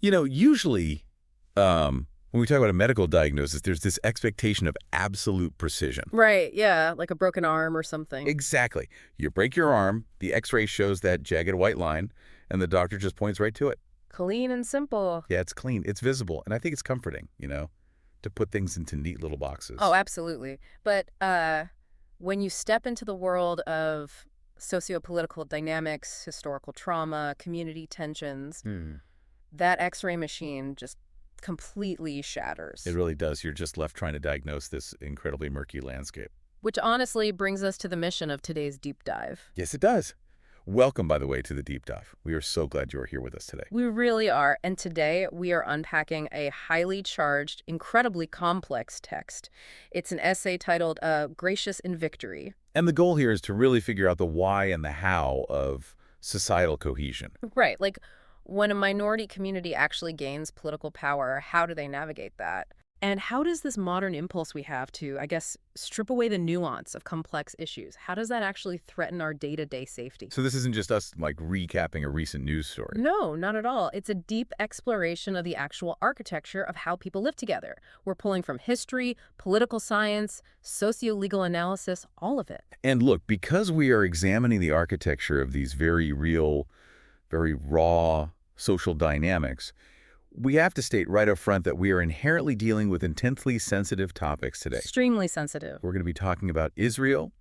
Usually when we talk about a medical diagnosis, there's this expectation of absolute precision. Right, yeah, like a broken arm or something. Exactly. You break your arm, the x-ray shows that jagged white line, and the doctor just points right to it. Clean and simple. Yeah, it's clean. It's visible. And I think it's comforting, to put things into neat little boxes. Oh, absolutely. But when you step into the world of socio-political dynamics, historical trauma, community tensions, that x-ray machine just completely shatters. It really does. You're just left trying to diagnose this incredibly murky landscape. Which honestly brings us to the mission of today's deep dive. Yes, it does. Welcome, by the way, to the deep dive. We are so glad you are here with us today. We really are. And today we are unpacking a highly charged, incredibly complex text. It's an essay titled Gracious in Victory. And the goal here is to really figure out the why and the how of societal cohesion. Right. Like, when a minority community actually gains political power, how do they navigate that? And how does this modern impulse we have to, I guess, strip away the nuance of complex issues, how does that actually threaten our day-to-day safety? So this isn't just us, recapping a recent news story. No, not at all. It's a deep exploration of the actual architecture of how people live together. We're pulling from history, political science, socio-legal analysis, all of it. And look, because we are examining the architecture of these very real, very raw social dynamics, we have to state right up front that we are inherently dealing with intensely sensitive topics today. Extremely sensitive. We're going to be talking about Israel,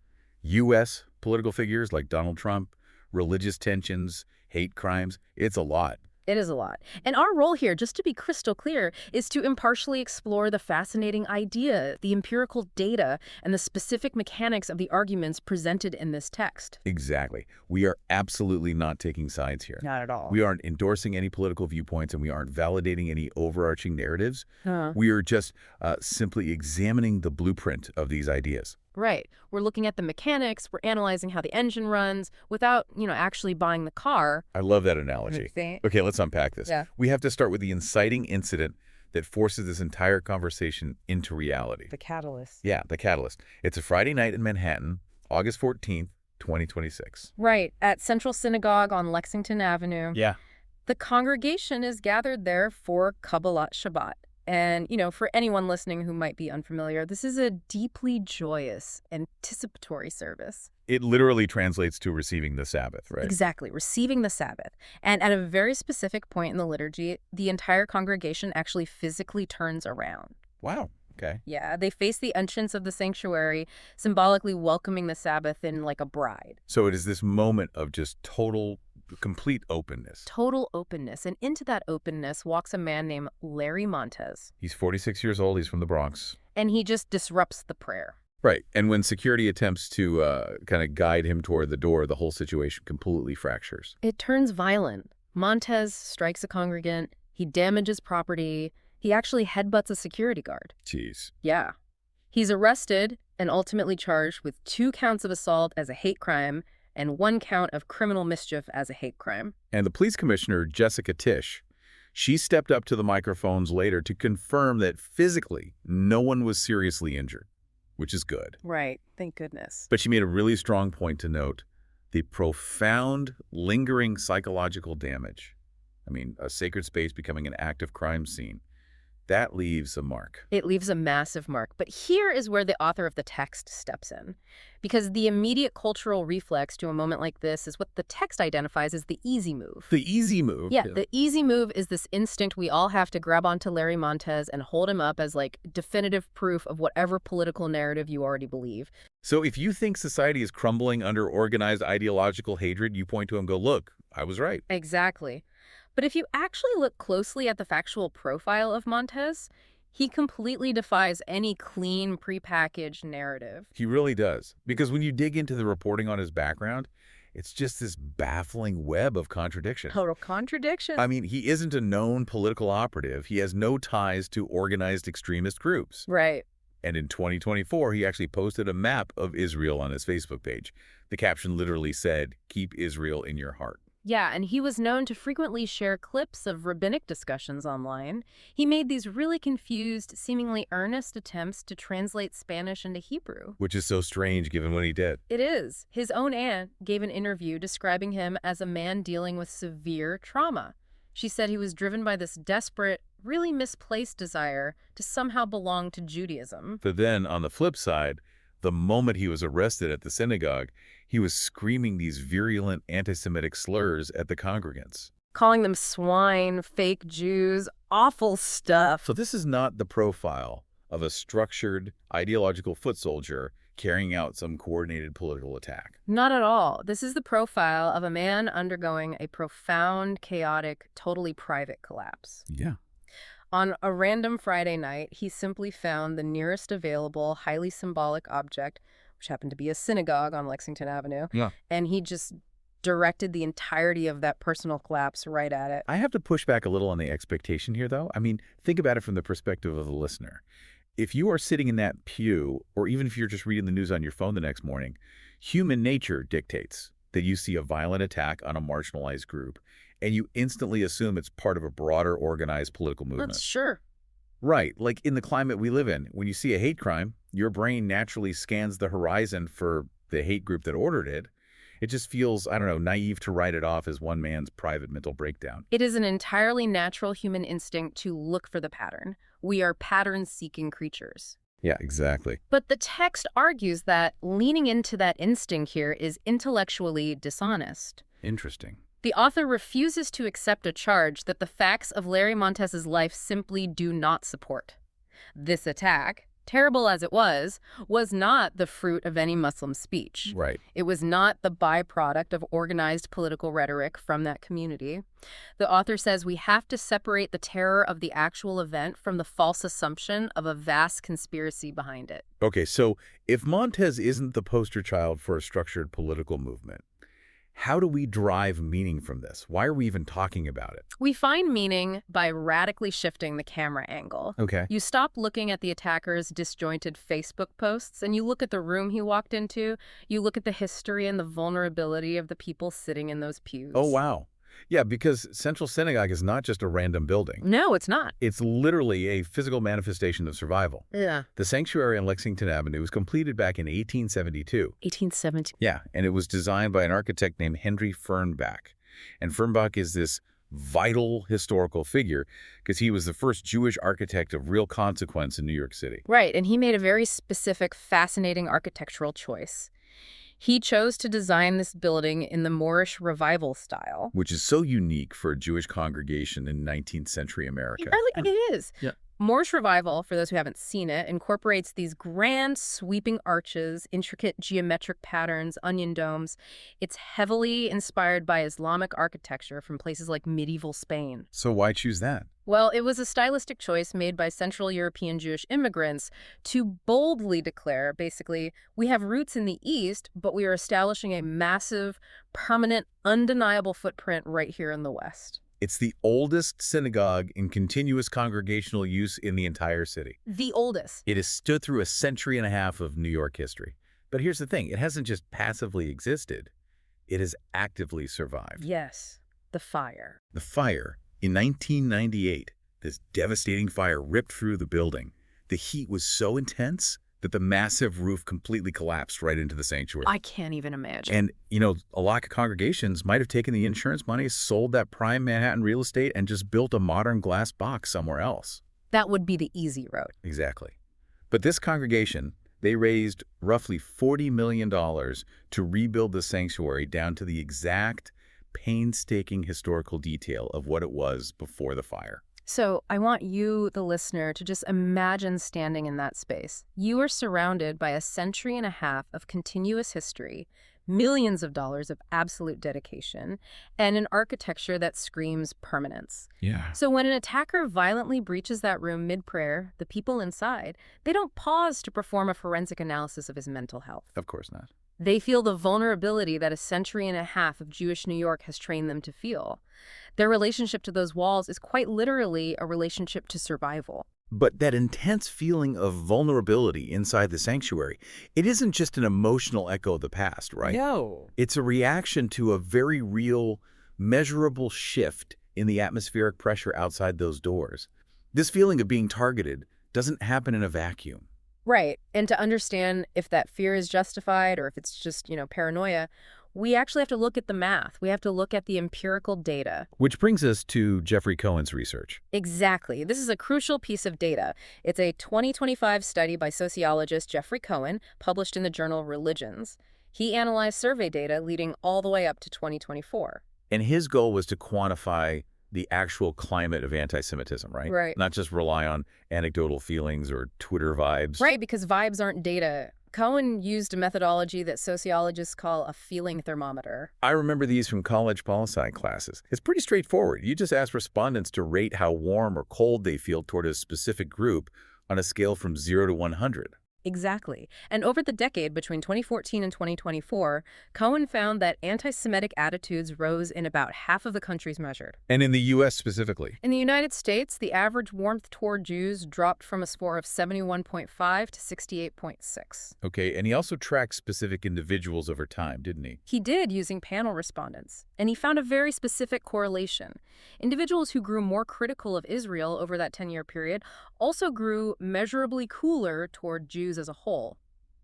U.S. political figures like Donald Trump, religious tensions, hate crimes. It's a lot. It is a lot. And our role here, just to be crystal clear, is to impartially explore the fascinating idea, the empirical data, and the specific mechanics of the arguments presented in this text. Exactly. We are absolutely not taking sides here. Not at all. We aren't endorsing any political viewpoints, and we aren't validating any overarching narratives. We are just simply examining the blueprint of these ideas. Right. We're looking at the mechanics, we're analyzing how the engine runs without, actually buying the car. I love that analogy. Okay, let's unpack this. Yeah. We have to start with the inciting incident that forces this entire conversation into reality. The catalyst. Yeah, the catalyst. It's a Friday night in Manhattan, August 14th, 2026. Right, at Central Synagogue on Lexington Avenue. Yeah. The congregation is gathered there for Kabbalat Shabbat. And, for anyone listening who might be unfamiliar, this is a deeply joyous, anticipatory service. It literally translates to receiving the Sabbath, right? Exactly, receiving the Sabbath. And at a very specific point in the liturgy, the entire congregation actually physically turns around. Wow. Okay. Yeah, they face the entrance of the sanctuary, symbolically welcoming the Sabbath in like a bride. So it is this moment of just complete openness. Total openness. And into that openness walks a man named Larry Montez. He's 46 years old. He's from the Bronx. And he just disrupts the prayer. Right. And when security attempts to kind of guide him toward the door, the whole situation completely fractures. It turns violent. Montez strikes a congregant. He damages property. He actually headbutts a security guard. Jeez. Yeah. He's arrested and ultimately charged with 2 counts of assault as a hate crime and 1 count of criminal mischief as a hate crime. And the police commissioner, Jessica Tisch, she stepped up to the microphones later to confirm that physically no one was seriously injured, which is good. Right. Thank goodness. But she made a really strong point to note the profound, lingering psychological damage. I mean, a sacred space becoming an active crime scene. That leaves a mark. It leaves a massive mark. But here is where the author of the text steps in. Because the immediate cultural reflex to a moment like this is what the text identifies as the easy move. The easy move? Yeah, the easy move is this instinct we all have to grab onto Larry Montez and hold him up as definitive proof of whatever political narrative you already believe. So if you think society is crumbling under organized ideological hatred, you point to him and go, look, I was right. Exactly. But if you actually look closely at the factual profile of Montez, he completely defies any clean, prepackaged narrative. He really does. Because when you dig into the reporting on his background, it's just this baffling web of contradiction. Total contradiction. I mean, he isn't a known political operative. He has no ties to organized extremist groups. Right. And in 2024, he actually posted a map of Israel on his Facebook page. The caption literally said, "Keep Israel in your heart." Yeah, and he was known to frequently share clips of rabbinic discussions online. He made these really confused, seemingly earnest attempts to translate Spanish into Hebrew. Which is so strange given what he did. It is. His own aunt gave an interview describing him as a man dealing with severe trauma. She said he was driven by this desperate, really misplaced desire to somehow belong to Judaism. But then, on the flip side, the moment he was arrested at the synagogue, he was screaming these virulent anti-Semitic slurs at the congregants. Calling them swine, fake Jews, awful stuff. So this is not the profile of a structured, ideological foot soldier carrying out some coordinated political attack. Not at all. This is the profile of a man undergoing a profound, chaotic, totally private collapse. Yeah. On a random Friday night, he simply found the nearest available, highly symbolic object, which happened to be a synagogue on Lexington Avenue. Yeah. And he just directed the entirety of that personal collapse right at it. I have to push back a little on the expectation here, though. I mean, think about it from the perspective of the listener. If you are sitting in that pew, or even if you're just reading the news on your phone the next morning, human nature dictates that you see a violent attack on a marginalized group, and you instantly assume it's part of a broader organized political movement. That's sure. Right. Like in the climate we live in, when you see a hate crime, your brain naturally scans the horizon for the hate group that ordered it. It just feels, I don't know, naive to write it off as one man's private mental breakdown. It is an entirely natural human instinct to look for the pattern. We are pattern-seeking creatures. Yeah, exactly. But the text argues that leaning into that instinct here is intellectually dishonest. Interesting. The author refuses to accept a charge that the facts of Larry Montez's life simply do not support. This attack, terrible as it was not the fruit of any Muslim speech. Right. It was not the byproduct of organized political rhetoric from that community. The author says we have to separate the terror of the actual event from the false assumption of a vast conspiracy behind it. Okay, so if Montez isn't the poster child for a structured political movement, how do we derive meaning from this? Why are we even talking about it? We find meaning by radically shifting the camera angle. Okay. You stop looking at the attacker's disjointed Facebook posts and you look at the room he walked into. You look at the history and the vulnerability of the people sitting in those pews. Oh, wow. Yeah, because Central Synagogue is not just a random building. No, it's not. It's literally a physical manifestation of survival. Yeah. The sanctuary on Lexington Avenue was completed back in 1872. 1870. Yeah, and it was designed by an architect named Henry Fernbach. And Fernbach is this vital historical figure because he was the first Jewish architect of real consequence in New York City. Right, and he made a very specific, fascinating architectural choice. He chose to design this building in the Moorish Revival style. Which is so unique for a Jewish congregation in 19th century America. It is. Yeah. Moorish Revival, for those who haven't seen it, incorporates these grand sweeping arches, intricate geometric patterns, onion domes. It's heavily inspired by Islamic architecture from places like medieval Spain. So why choose that? Well, it was a stylistic choice made by Central European Jewish immigrants to boldly declare, basically, we have roots in the East, but we are establishing a massive, permanent, undeniable footprint right here in the West. It's the oldest synagogue in continuous congregational use in the entire city. The oldest. It has stood through a century and a half of New York history. But here's the thing, it hasn't just passively existed, it has actively survived. Yes, the fire. The fire, in 1998, this devastating fire ripped through the building. The heat was so intense that the massive roof completely collapsed right into the sanctuary. I can't even imagine. And, you know, a lot of congregations might have taken the insurance money, sold that prime Manhattan real estate, and just built a modern glass box somewhere else. That would be the easy road. Exactly. But this congregation, they raised roughly $40 million to rebuild the sanctuary down to the exact, painstaking historical detail of what it was before the fire. So I want you, the listener, to just imagine standing in that space. You are surrounded by a century and a half of continuous history, millions of dollars of absolute dedication, and an architecture that screams permanence. Yeah. So when an attacker violently breaches that room mid-prayer, the people inside, they don't pause to perform a forensic analysis of his mental health. Of course not. They feel the vulnerability that a century and a half of Jewish New York has trained them to feel. Their relationship to those walls is quite literally a relationship to survival. But that intense feeling of vulnerability inside the sanctuary, it isn't just an emotional echo of the past, right? No. It's a reaction to a very real, measurable shift in the atmospheric pressure outside those doors. This feeling of being targeted doesn't happen in a vacuum. Right. And to understand if that fear is justified or if it's just, paranoia, We actually have to look at the math. We have to look at the empirical data. Which brings us to Jeffrey Cohen's research. Exactly. This is a crucial piece of data. It's a 2025 study by sociologist Jeffrey Cohen, published in the journal Religions. He analyzed survey data leading all the way up to 2024. And his goal was to quantify the actual climate of anti-Semitism, right? Right. Not just rely on anecdotal feelings or Twitter vibes. Right, because vibes aren't data. Cohen used a methodology that sociologists call a feeling thermometer. I remember these from college poli-sci classes. It's pretty straightforward. You just ask respondents to rate how warm or cold they feel toward a specific group on a scale from 0 to 100. Exactly. And over the decade between 2014 and 2024, Cohen found that anti-Semitic attitudes rose in about half of the countries measured. And in the U.S. specifically? In the United States, the average warmth toward Jews dropped from a score of 71.5 to 68.6. Okay, and he also tracked specific individuals over time, didn't he? He did, using panel respondents, and he found a very specific correlation. Individuals who grew more critical of Israel over that 10-year period also grew measurably cooler toward Jews as a whole.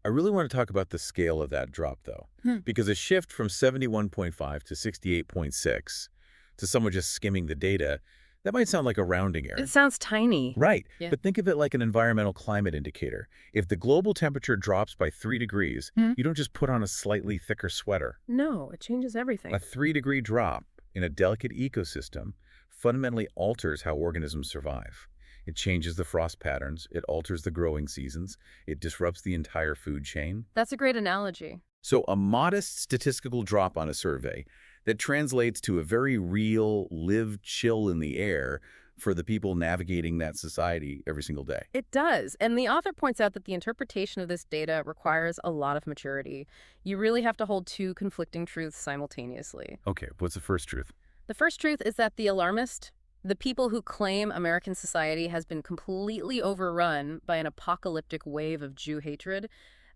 I really want to talk about the scale of that drop, though, because a shift from 71.5 to 68.6 to someone just skimming the data, that might sound like a rounding error. It sounds tiny. Right, Yeah. but think of it like an environmental climate indicator. If the global temperature drops by 3 degrees, you don't just put on a slightly thicker sweater. No, it changes everything. A 3-degree drop in a delicate ecosystem fundamentally alters how organisms survive. It changes the frost patterns, it alters the growing seasons, it disrupts the entire food chain. That's a great analogy. So a modest statistical drop on a survey that translates to a very real lived chill in the air for the people navigating that society every single day. It does. And the author points out that the interpretation of this data requires a lot of maturity. You really have to hold two conflicting truths simultaneously. Okay, what's the first truth? The first truth is that the alarmist, the people who claim American society has been completely overrun by an apocalyptic wave of Jew hatred,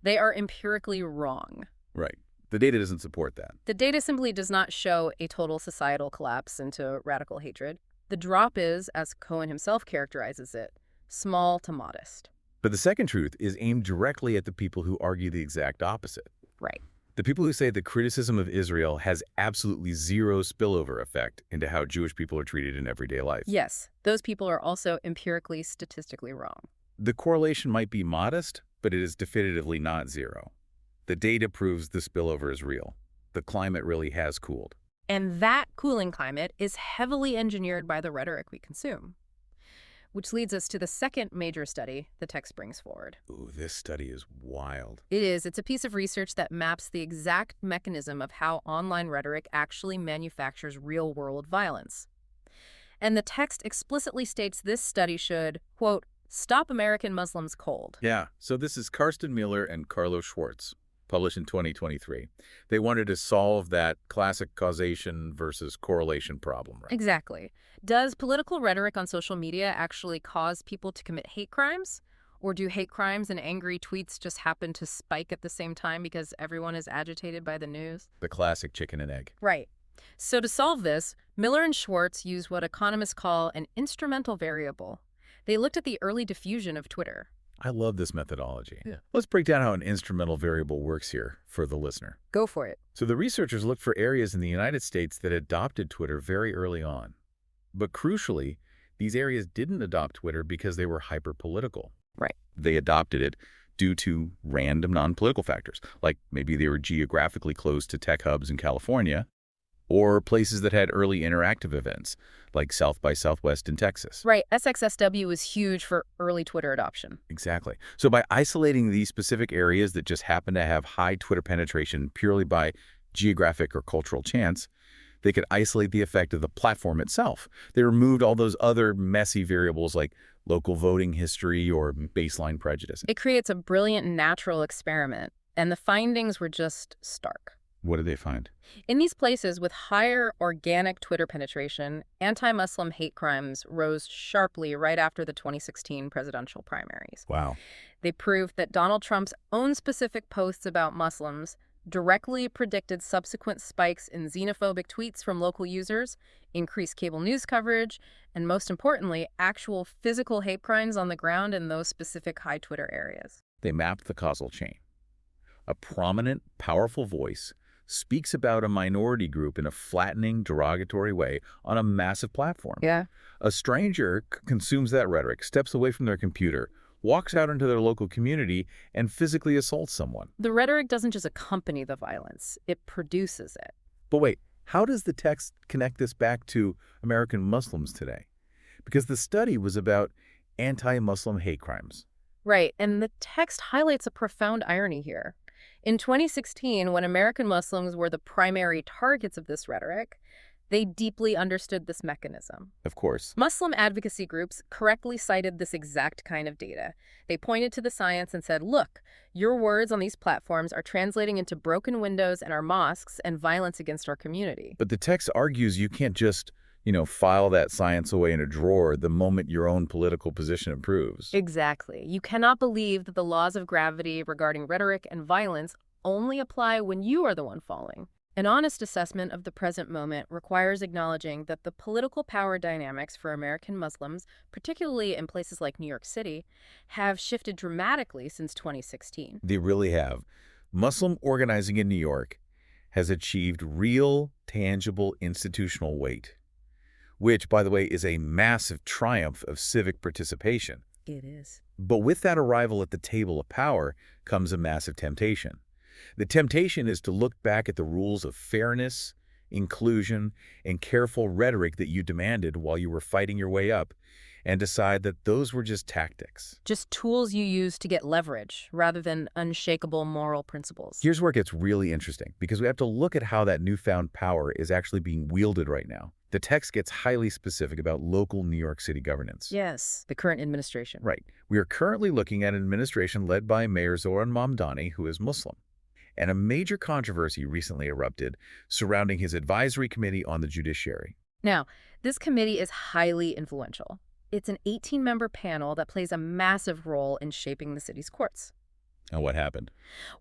they are empirically wrong. Right. The data doesn't support that. The data simply does not show a total societal collapse into radical hatred. The drop is, as Cohen himself characterizes it, small to modest. But the second truth is aimed directly at the people who argue the exact opposite. Right. The people who say the criticism of Israel has absolutely zero spillover effect into how Jewish people are treated in everyday life. Yes, those people are also empirically, statistically wrong. The correlation might be modest, but it is definitively not zero. The data proves the spillover is real. The climate really has cooled. And that cooling climate is heavily engineered by the rhetoric we consume. Which leads us to the second major study the text brings forward. Ooh, this study is wild. It is. It's a piece of research that maps the exact mechanism of how online rhetoric actually manufactures real-world violence. And the text explicitly states this study should, quote, stop American Muslims cold. Yeah, so this is Karsten Miller and Carlos Schwartz, published in 2023. They wanted to solve that classic causation versus correlation problem, right? Exactly. Does political rhetoric on social media actually cause people to commit hate crimes? Or do hate crimes and angry tweets just happen to spike at the same time because everyone is agitated by the news? The classic chicken and egg. Right. So to solve this, Miller and Schwartz use what economists call an instrumental variable. They looked at the early diffusion of Twitter. I love this methodology. Yeah. Let's break down how an instrumental variable works here for the listener. Go for it. So the researchers looked for areas in the United States that adopted Twitter very early on. But crucially, these areas didn't adopt Twitter because they were hyper-political. Right. They adopted it due to random non-political factors, like maybe they were geographically close to tech hubs in California, or places that had early interactive events, like South by Southwest in Texas. Right. SXSW was huge for early Twitter adoption. Exactly. So by isolating these specific areas that just happen to have high Twitter penetration purely by geographic or cultural chance, they could isolate the effect of the platform itself. They removed all those other messy variables like local voting history or baseline prejudice. It creates a brilliant natural experiment, and the findings were just stark. What did they find? In these places with higher organic Twitter penetration, anti-Muslim hate crimes rose sharply right after the 2016 presidential primaries. Wow. They proved that Donald Trump's own specific posts about Muslims directly predicted subsequent spikes in xenophobic tweets from local users, increased cable news coverage, and most importantly, actual physical hate crimes on the ground in those specific high Twitter areas. They mapped the causal chain. A prominent, powerful voice speaks about a minority group in a flattening, derogatory way on a massive platform. Yeah. A stranger consumes that rhetoric, steps away from their computer, walks out into their local community, and physically assaults someone. The rhetoric doesn't just accompany the violence, it produces it. But wait, how does the text connect this back to American Muslims today? Because the study was about anti-Muslim hate crimes. Right, and the text highlights a profound irony here. In 2016, when American Muslims were the primary targets of this rhetoric, they deeply understood this mechanism. Of course. Muslim advocacy groups correctly cited this exact kind of data. They pointed to the science and said, look, your words on these platforms are translating into broken windows in our mosques and violence against our community. But the text argues you can't just, file that science away in a drawer the moment your own political position improves. Exactly. You cannot believe that the laws of gravity regarding rhetoric and violence only apply when you are the one falling. An honest assessment of the present moment requires acknowledging that the political power dynamics for American Muslims, particularly in places like New York City, have shifted dramatically since 2016. They really have. Muslim organizing in New York has achieved real, tangible institutional weight, which, by the way, is a massive triumph of civic participation. It is. But with that arrival at the table of power comes a massive temptation. The temptation is to look back at the rules of fairness, inclusion, and careful rhetoric that you demanded while you were fighting your way up, and decide that those were just tactics. Just tools you use to get leverage, rather than unshakable moral principles. Here's where it gets really interesting, because we have to look at how that newfound power is actually being wielded right now. The text gets highly specific about local New York City governance. Yes, the current administration. Right. We are currently looking at an administration led by Mayor Zoran Mamdani, who is Muslim. And a major controversy recently erupted surrounding his advisory committee on the judiciary. Now, this committee is highly influential. It's an 18-member panel that plays a massive role in shaping the city's courts. And what happened?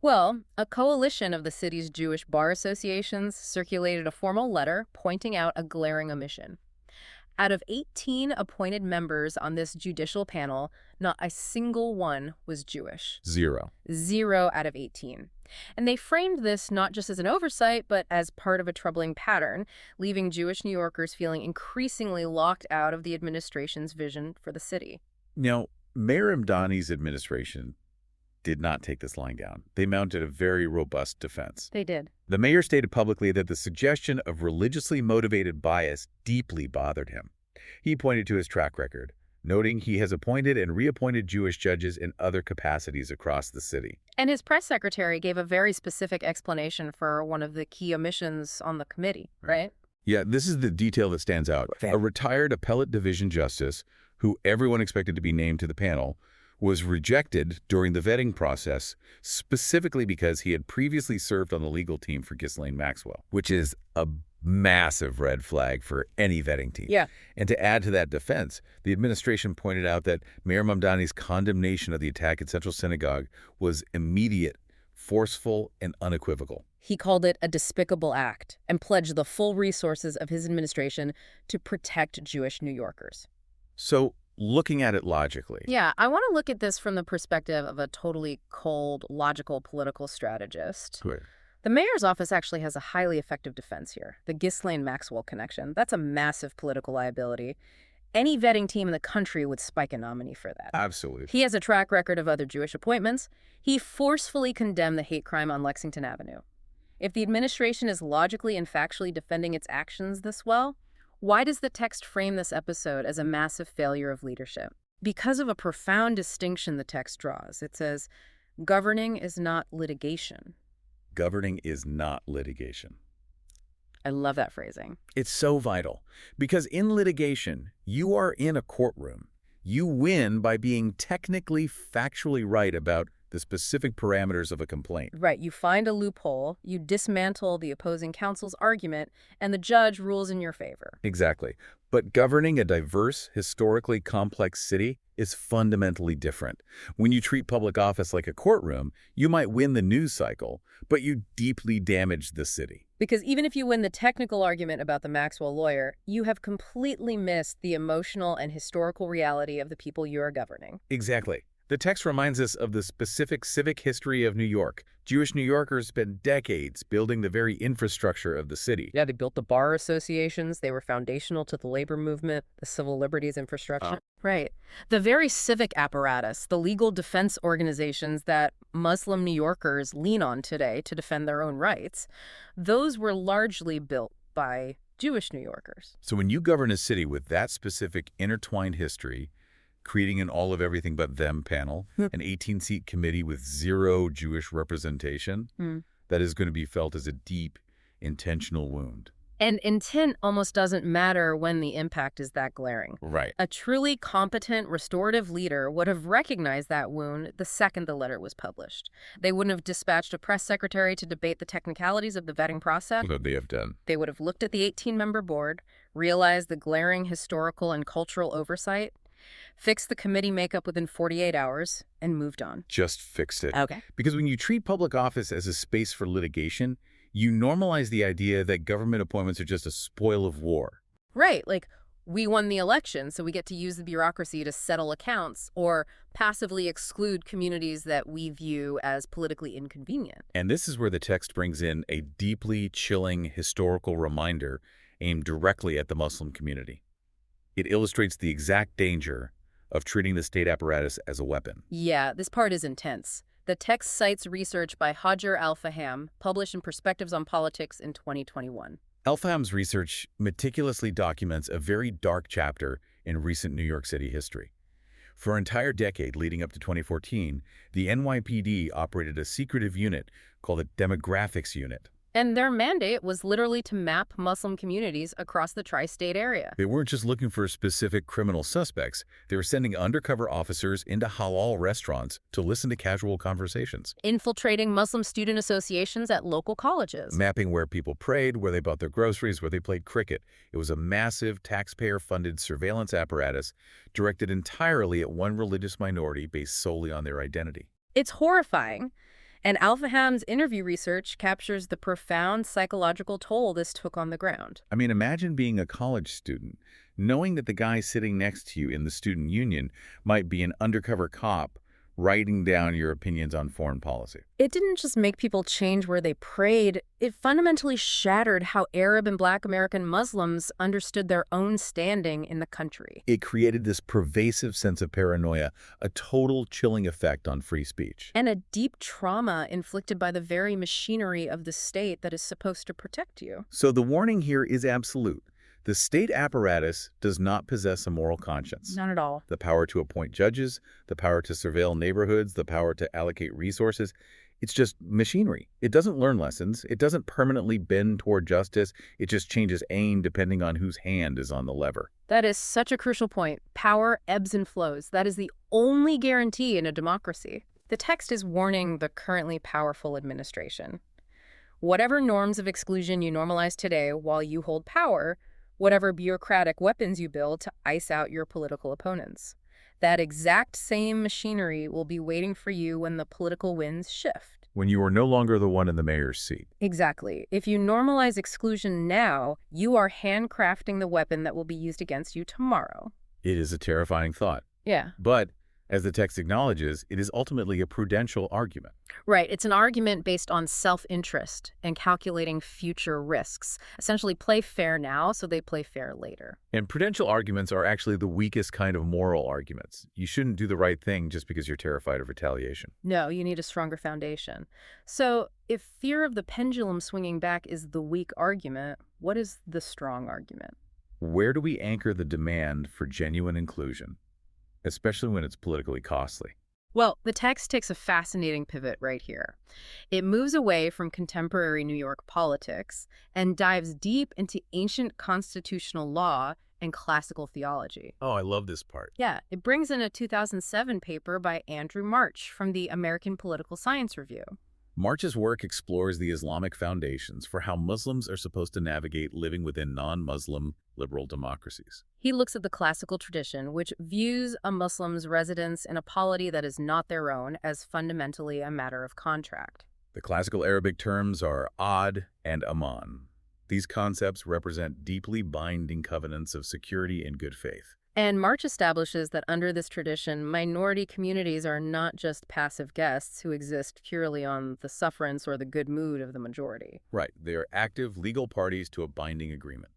Well, a coalition of the city's Jewish bar associations circulated a formal letter pointing out a glaring omission. Out of 18 appointed members on this judicial panel, not a single one was Jewish. 0. 0 out of 18. And they framed this not just as an oversight, but as part of a troubling pattern, leaving Jewish New Yorkers feeling increasingly locked out of the administration's vision for the city. Now, Mayor Mamdani's administration did not take this lying down. They mounted a very robust defense. They did. The mayor stated publicly that the suggestion of religiously motivated bias deeply bothered him. He pointed to his track record, noting he has appointed and reappointed Jewish judges in other capacities across the city. And his press secretary gave a very specific explanation for one of the key omissions on the committee, right? Yeah, this is the detail that stands out. A retired appellate division justice, who everyone expected to be named to the panel, was rejected during the vetting process, specifically because he had previously served on the legal team for Ghislaine Maxwell, which is a massive red flag for any vetting team. Yeah. And to add to that defense, the administration pointed out that Mayor Mamdani's condemnation of the attack at Central Synagogue was immediate, forceful, and unequivocal. He called it a despicable act and pledged the full resources of his administration to protect Jewish New Yorkers. So, looking at it logically. Yeah, I want to look at this from the perspective of a totally cold, logical political strategist. Right. The mayor's office actually has a highly effective defense here. The Ghislaine Maxwell connection. That's a massive political liability. Any vetting team in the country would spike a nominee for that. Absolutely. He has a track record of other Jewish appointments. He forcefully condemned the hate crime on Lexington Avenue. If the administration is logically and factually defending its actions this well, why does the text frame this episode as a massive failure of leadership? Because of a profound distinction the text draws. It says, governing is not litigation. Governing is not litigation. I love that phrasing. It's so vital, because in litigation, you are in a courtroom. You win by being technically, factually right about the specific parameters of a complaint. Right. You find a loophole, you dismantle the opposing counsel's argument, and the judge rules in your favor. Exactly. But governing a diverse, historically complex city is fundamentally different. When you treat public office like a courtroom, you might win the news cycle, but you deeply damage the city. Because even if you win the technical argument about the Maxwell lawyer, you have completely missed the emotional and historical reality of the people you are governing. Exactly. The text reminds us of the specific civic history of New York. Jewish New Yorkers spent decades building the very infrastructure of the city. Yeah, they built the bar associations. They were foundational to the labor movement, the civil liberties infrastructure. Right. The very civic apparatus, the legal defense organizations that Muslim New Yorkers lean on today to defend their own rights, those were largely built by Jewish New Yorkers. So when you govern a city with that specific intertwined history, creating an all-of-everything-but-them panel, an 18-seat committee with zero Jewish representation, that is going to be felt as a deep, intentional wound. And intent almost doesn't matter when the impact is that glaring. Right. A truly competent restorative leader would have recognized that wound the second the letter was published. They wouldn't have dispatched a press secretary to debate the technicalities of the vetting process. What they have done. They would have looked at the 18-member board, realized the glaring historical and cultural oversight, fixed the committee makeup within 48 hours, and moved on. Just fixed it. Okay. Because when you treat public office as a space for litigation, you normalize the idea that government appointments are just a spoil of war. Right. Like, we won the election, so we get to use the bureaucracy to settle accounts or passively exclude communities that we view as politically inconvenient. And this is where the text brings in a deeply chilling historical reminder aimed directly at the Muslim community. It illustrates the exact danger of treating the state apparatus as a weapon. Yeah, this part is intense. The text cites research by Hajar Al-Faham, published in Perspectives on Politics in 2021. Al-Faham's research meticulously documents a very dark chapter in recent New York City history. For an entire decade leading up to 2014, the NYPD operated a secretive unit called the Demographics Unit. And their mandate was literally to map Muslim communities across the tri-state area. They weren't just looking for specific criminal suspects. They were sending undercover officers into halal restaurants to listen to casual conversations. Infiltrating Muslim student associations at local colleges. Mapping where people prayed, where they bought their groceries, where they played cricket. It was a massive taxpayer-funded surveillance apparatus directed entirely at one religious minority based solely on their identity. It's horrifying. And Al-Faham's interview research captures the profound psychological toll this took on the ground. I mean, imagine being a college student, knowing that the guy sitting next to you in the student union might be an undercover cop writing down your opinions on foreign policy. It didn't just make people change where they prayed. It fundamentally shattered how Arab and Black American Muslims understood their own standing in the country. It created this pervasive sense of paranoia, a total chilling effect on free speech. And a deep trauma inflicted by the very machinery of the state that is supposed to protect you. So the warning here is absolute. The state apparatus does not possess a moral conscience. Not at all. The power to appoint judges, the power to surveil neighborhoods, the power to allocate resources. It's just machinery. It doesn't learn lessons. It doesn't permanently bend toward justice. It just changes aim depending on whose hand is on the lever. That is such a crucial point. Power ebbs and flows. That is the only guarantee in a democracy. The text is warning the currently powerful administration. Whatever norms of exclusion you normalize today while you hold power, whatever bureaucratic weapons you build to ice out your political opponents, that exact same machinery will be waiting for you when the political winds shift. When you are no longer the one in the mayor's seat. Exactly. If you normalize exclusion now, you are handcrafting the weapon that will be used against you tomorrow. It is a terrifying thought. Yeah. But, as the text acknowledges, it is ultimately a prudential argument. Right. It's an argument based on self-interest and calculating future risks. Essentially, play fair now so they play fair later. And prudential arguments are actually the weakest kind of moral arguments. You shouldn't do the right thing just because you're terrified of retaliation. No, you need a stronger foundation. So, if fear of the pendulum swinging back is the weak argument, what is the strong argument? Where do we anchor the demand for genuine inclusion, especially when it's politically costly? Well, the text takes a fascinating pivot right here. It moves away from contemporary New York politics and dives deep into ancient constitutional law and classical theology. Oh, I love this part. Yeah, it brings in a 2007 paper by Andrew March from the American Political Science Review. March's work explores the Islamic foundations for how Muslims are supposed to navigate living within non-Muslim liberal democracies. He looks at the classical tradition, which views a Muslim's residence in a polity that is not their own as fundamentally a matter of contract. The classical Arabic terms are ad and aman. These concepts represent deeply binding covenants of security and good faith. And March establishes that under this tradition, minority communities are not just passive guests who exist purely on the sufferance or the good mood of the majority. Right. They are active legal parties to a binding agreement.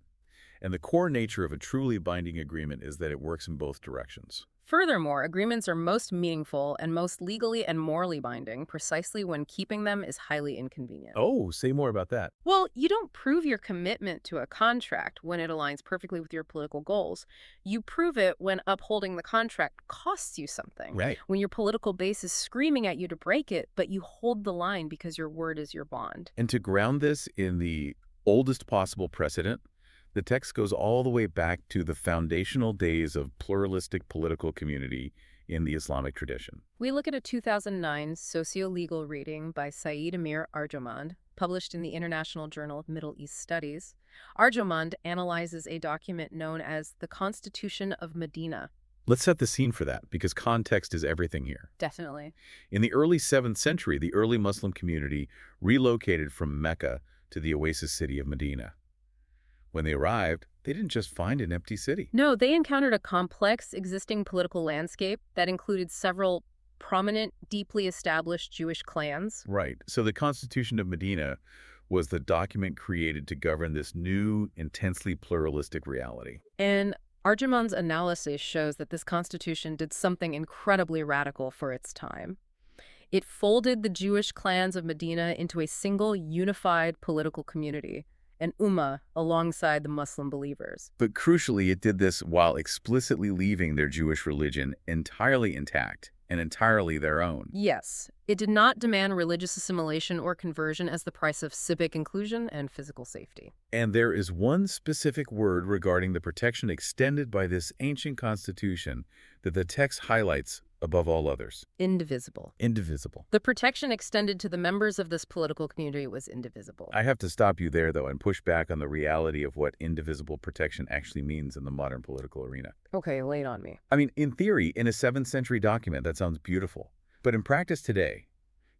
And the core nature of a truly binding agreement is that it works in both directions. Furthermore, agreements are most meaningful and most legally and morally binding precisely when keeping them is highly inconvenient. Oh, say more about that. Well, you don't prove your commitment to a contract when it aligns perfectly with your political goals. You prove it when upholding the contract costs you something. Right. When your political base is screaming at you to break it, but you hold the line because your word is your bond. And to ground this in the oldest possible precedent, the text goes all the way back to the foundational days of pluralistic political community in the Islamic tradition. We look at a 2009 socio-legal reading by Saeed Amir Arjomand, published in the International Journal of Middle East Studies. Arjomand analyzes a document known as the Constitution of Medina. Let's set the scene for that, because context is everything here. Definitely. In the early 7th century, the early Muslim community relocated from Mecca to the oasis city of Medina. When they arrived, they didn't just find an empty city. No, they encountered a complex existing political landscape that included several prominent, deeply established Jewish clans. Right. So the Constitution of Medina was the document created to govern this new, intensely pluralistic reality. And Arjomand's analysis shows that this constitution did something incredibly radical for its time. It folded the Jewish clans of Medina into a single, unified political community, an ummah alongside the Muslim believers. But crucially, it did this while explicitly leaving their Jewish religion entirely intact and entirely their own. Yes, it did not demand religious assimilation or conversion as the price of civic inclusion and physical safety. And there is one specific word regarding the protection extended by this ancient constitution that the text highlights above all others. Indivisible. Indivisible. The protection extended to the members of this political community was indivisible. I have to stop you there, though, and push back on the reality of what indivisible protection actually means in the modern political arena. Okay, lay it on me. I mean, in theory, in a 7th century document, that sounds beautiful. But in practice today,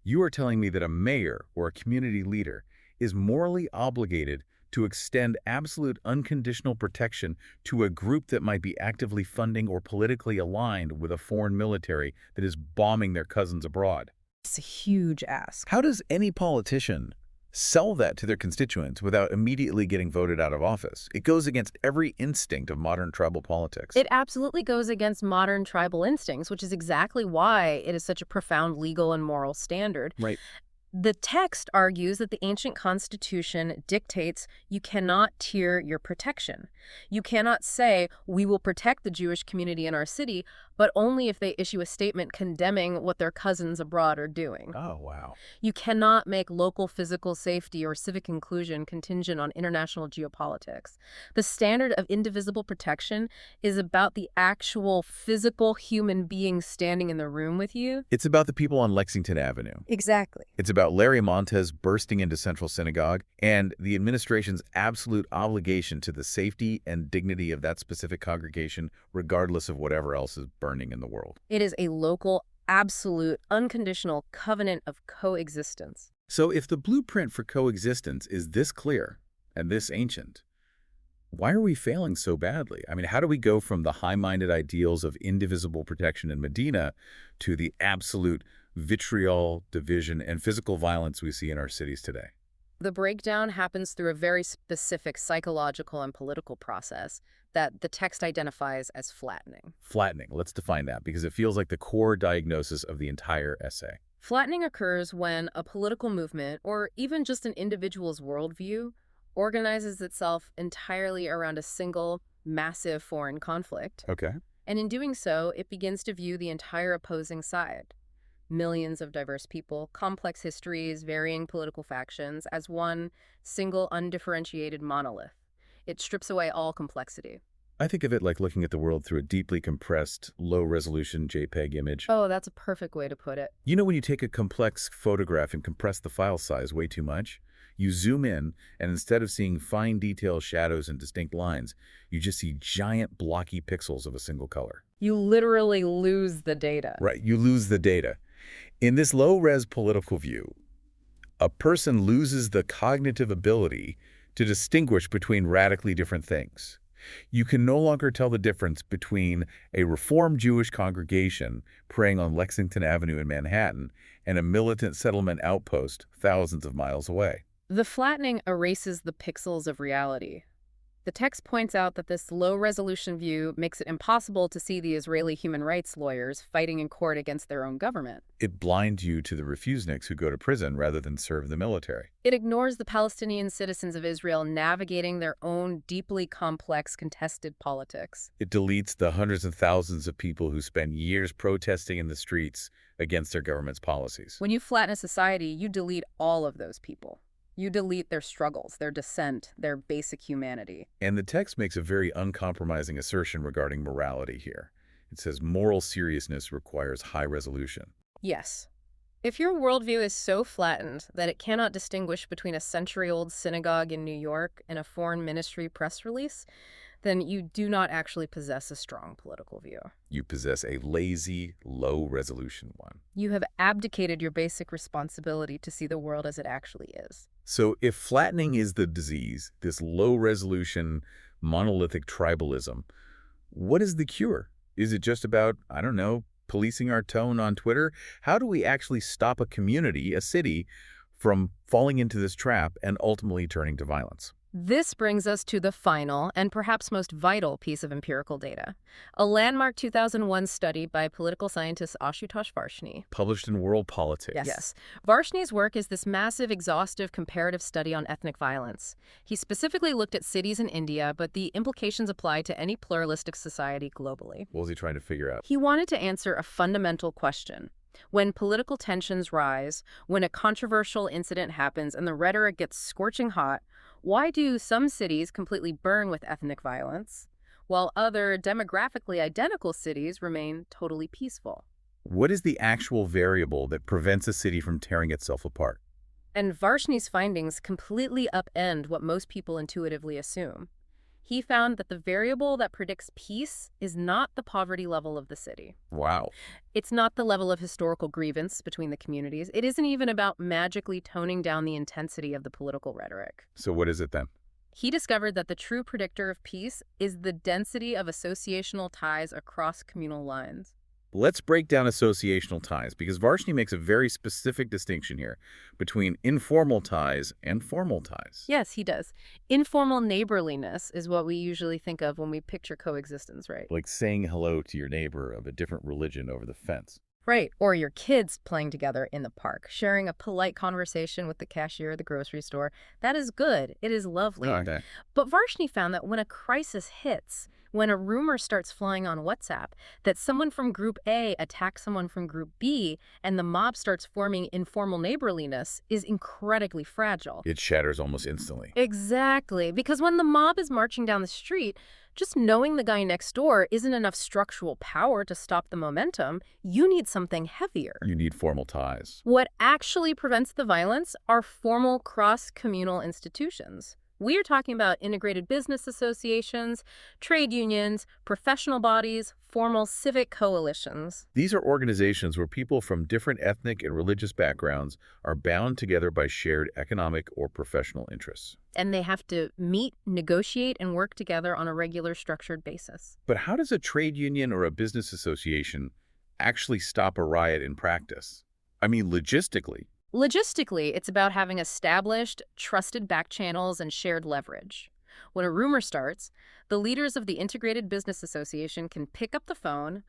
you are telling me that a mayor or a community leader is morally obligated to extend absolute unconditional protection to a group that might be actively funding or politically aligned with a foreign military that is bombing their cousins abroad. It's a huge ask. How does any politician sell that to their constituents without immediately getting voted out of office? It goes against every instinct of modern tribal politics. It absolutely goes against modern tribal instincts, which is exactly why it is such a profound legal and moral standard. Right. The text argues that the ancient constitution dictates you cannot tier your protection. You cannot say, we will protect the Jewish community in our city, but only if they issue a statement condemning what their cousins abroad are doing. Oh, wow. You cannot make local physical safety or civic inclusion contingent on international geopolitics. The standard of indivisible protection is about the actual physical human being standing in the room with you. It's about the people on Lexington Avenue. Exactly. It's about Larry Montez bursting into Central Synagogue and the administration's absolute obligation to the safety and dignity of that specific congregation, regardless of whatever else is burning in the world. It is a local, absolute, unconditional covenant of coexistence. So if the blueprint for coexistence is this clear and this ancient, why are we failing so badly? I mean, how do we go from the high-minded ideals of indivisible protection in Medina to the absolute vitriol, division, and physical violence we see in our cities today? The breakdown happens through a very specific psychological and political process that the text identifies as flattening. Flattening. Let's define that, because it feels like the core diagnosis of the entire essay. Flattening occurs when a political movement, or even just an individual's worldview, organizes itself entirely around a single, massive foreign conflict. Okay. And in doing so, it begins to view the entire opposing side, millions of diverse people, complex histories, varying political factions, as one single, undifferentiated monolith. It strips away all complexity. I think of it like looking at the world through a deeply compressed, low-resolution JPEG image. Oh, that's a perfect way to put it. You know when you take a complex photograph and compress the file size way too much? You zoom in, and instead of seeing fine detail, shadows, and distinct lines, you just see giant blocky pixels of a single color. You literally lose the data. Right, you lose the data. In this low-res political view, a person loses the cognitive ability to distinguish between radically different things. You can no longer tell the difference between a Reformed Jewish congregation praying on Lexington Avenue in Manhattan and a militant settlement outpost thousands of miles away. The flattening erases the pixels of reality. The text points out that this low-resolution view makes it impossible to see the Israeli human rights lawyers fighting in court against their own government. It blinds you to the refuseniks who go to prison rather than serve the military. It ignores the Palestinian citizens of Israel navigating their own deeply complex, contested politics. It deletes the hundreds of thousands of people who spend years protesting in the streets against their government's policies. When you flatten a society, you delete all of those people. You delete their struggles, their dissent, their basic humanity. And the text makes a very uncompromising assertion regarding morality here. It says moral seriousness requires high resolution. Yes. If your worldview is so flattened that it cannot distinguish between a century-old synagogue in New York and a foreign ministry press release, then you do not actually possess a strong political view. You possess a lazy, low-resolution one. You have abdicated your basic responsibility to see the world as it actually is. So if flattening is the disease, this low-resolution, monolithic tribalism, what is the cure? Is it just about, I don't know, policing our tone on Twitter? How do we actually stop a community, a city, from falling into this trap and ultimately turning to violence? This brings us to the final and perhaps most vital piece of empirical data. A landmark 2001 study by political scientist Ashutosh Varshney. Published in World Politics. Yes. Varshney's work is this massive, exhaustive, comparative study on ethnic violence. He specifically looked at cities in India, but the implications apply to any pluralistic society globally. What was he trying to figure out? He wanted to answer a fundamental question. When political tensions rise, when a controversial incident happens and the rhetoric gets scorching hot, why do some cities completely burn with ethnic violence, while other demographically identical cities remain totally peaceful? What is the actual variable that prevents a city from tearing itself apart? And Varshney's findings completely upend what most people intuitively assume. He found that the variable that predicts peace is not the poverty level of the city. Wow. It's not the level of historical grievance between the communities. It isn't even about magically toning down the intensity of the political rhetoric. So what is it then? He discovered that the true predictor of peace is the density of associational ties across communal lines. Let's break down associational ties, because Varshney makes a very specific distinction here between informal ties and formal ties. Yes, he does. Informal neighborliness is what we usually think of when we picture coexistence, right? Like saying hello to your neighbor of a different religion over the fence. Right, or your kids playing together in the park, sharing a polite conversation with the cashier at the grocery store. That is good. It is lovely. Okay. But Varshney found that when a crisis hits, when a rumor starts flying on WhatsApp that someone from Group A attacks someone from Group B and the mob starts forming informal neighborliness is incredibly fragile. It shatters almost instantly. Exactly, because when the mob is marching down the street, just knowing the guy next door isn't enough structural power to stop the momentum. You need something heavier. You need formal ties. What actually prevents the violence are formal cross-communal institutions. We are talking about integrated business associations, trade unions, professional bodies, formal civic coalitions. These are organizations where people from different ethnic and religious backgrounds are bound together by shared economic or professional interests. And they have to meet, negotiate, and work together on a regular, structured basis. But how does a trade union or a business association actually stop a riot in practice? I mean, logistically. Logistically, it's about having established, trusted back channels and shared leverage. When a rumor starts, the leaders of the Integrated Business Association can pick up the phone,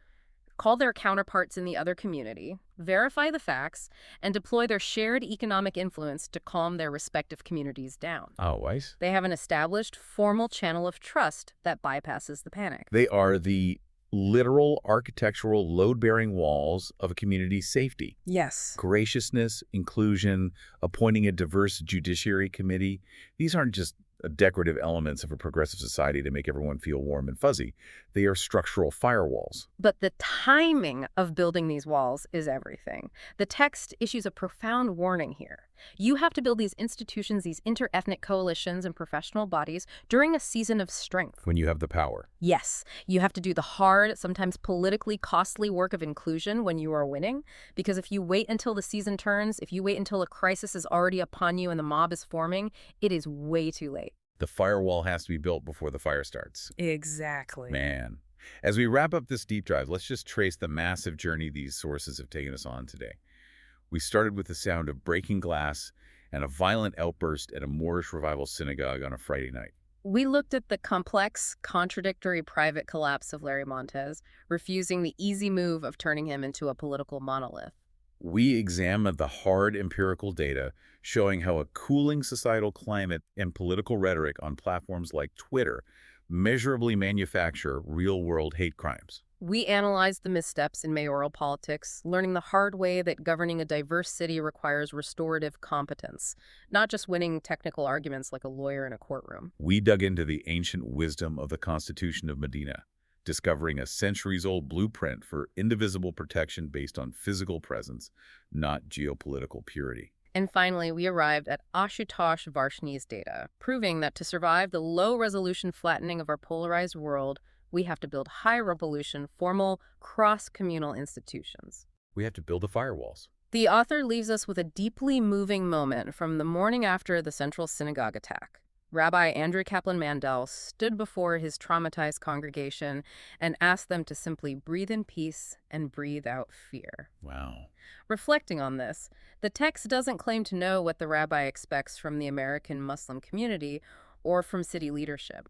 call their counterparts in the other community, verify the facts, and deploy their shared economic influence to calm their respective communities down. Oh, wise. They have an established, formal channel of trust that bypasses the panic. They are the literal architectural load-bearing walls of a community's safety. Yes. Graciousness, inclusion, appointing a diverse judiciary committee. These aren't just decorative elements of a progressive society to make everyone feel warm and fuzzy. They are structural firewalls. But the timing of building these walls is everything. The text issues a profound warning here. You have to build these institutions, these inter-ethnic coalitions and professional bodies during a season of strength. When you have the power. Yes, you have to do the hard, sometimes politically costly work of inclusion when you are winning. Because if you wait until the season turns, if you wait until a crisis is already upon you and the mob is forming, it is way too late. The firewall has to be built before the fire starts. Exactly. Man. As we wrap up this deep dive, let's just trace the massive journey these sources have taken us on today. We started with the sound of breaking glass and a violent outburst at a Moorish revival synagogue on a Friday night. We looked at the complex, contradictory private collapse of Larry Montez, refusing the easy move of turning him into a political monolith. We examined the hard empirical data showing how a cooling societal climate and political rhetoric on platforms like Twitter measurably manufacture real-world hate crimes. We analyzed the missteps in mayoral politics, learning the hard way that governing a diverse city requires restorative competence, not just winning technical arguments like a lawyer in a courtroom. We dug into the ancient wisdom of the Constitution of Medina, discovering a centuries-old blueprint for indivisible protection based on physical presence, not geopolitical purity. And finally, we arrived at Ashutosh Varshney's data, proving that to survive the low-resolution flattening of our polarized world, we have to build high-resolution, formal, cross-communal institutions. We have to build the firewalls. The author leaves us with a deeply moving moment from the morning after the Central Synagogue attack. Rabbi Andrew Kaplan Mandel stood before his traumatized congregation and asked them to simply breathe in peace and breathe out fear. Wow. Reflecting on this, the text doesn't claim to know what the rabbi expects from the American Muslim community or from city leadership.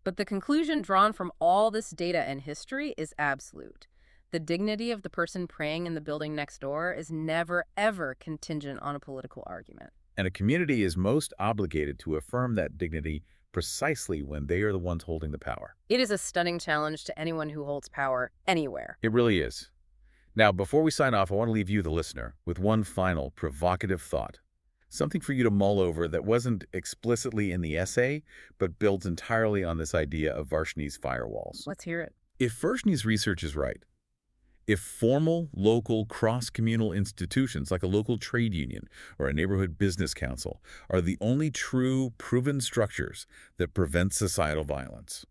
But the conclusion drawn from all this data and history is absolute. The dignity of the person praying in the building next door is never, ever contingent on a political argument. And a community is most obligated to affirm that dignity precisely when they are the ones holding the power. It is a stunning challenge to anyone who holds power anywhere. It really is. Now, before we sign off, I want to leave you, the listener, with one final provocative thought. Something for you to mull over that wasn't explicitly in the essay, but builds entirely on this idea of Varshney's firewalls. Let's hear it. If Varshney's research is right, if formal, local, cross-communal institutions like a local trade union or a neighborhood business council are the only true, proven structures that prevent societal violence,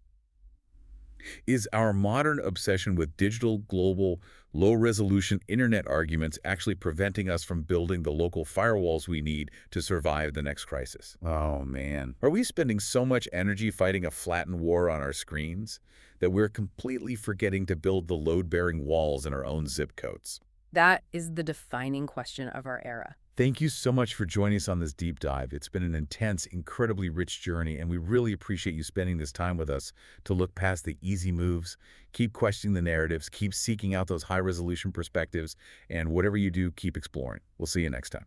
is our modern obsession with digital, global, low-resolution internet arguments actually preventing us from building the local firewalls we need to survive the next crisis? Oh, man. Are we spending so much energy fighting a flattened war on our screens that we're completely forgetting to build the load-bearing walls in our own zip codes? That is the defining question of our era. Thank you so much for joining us on this deep dive. It's been an intense, incredibly rich journey, and we really appreciate you spending this time with us to look past the easy moves, keep questioning the narratives, keep seeking out those high-resolution perspectives, and whatever you do, keep exploring. We'll see you next time.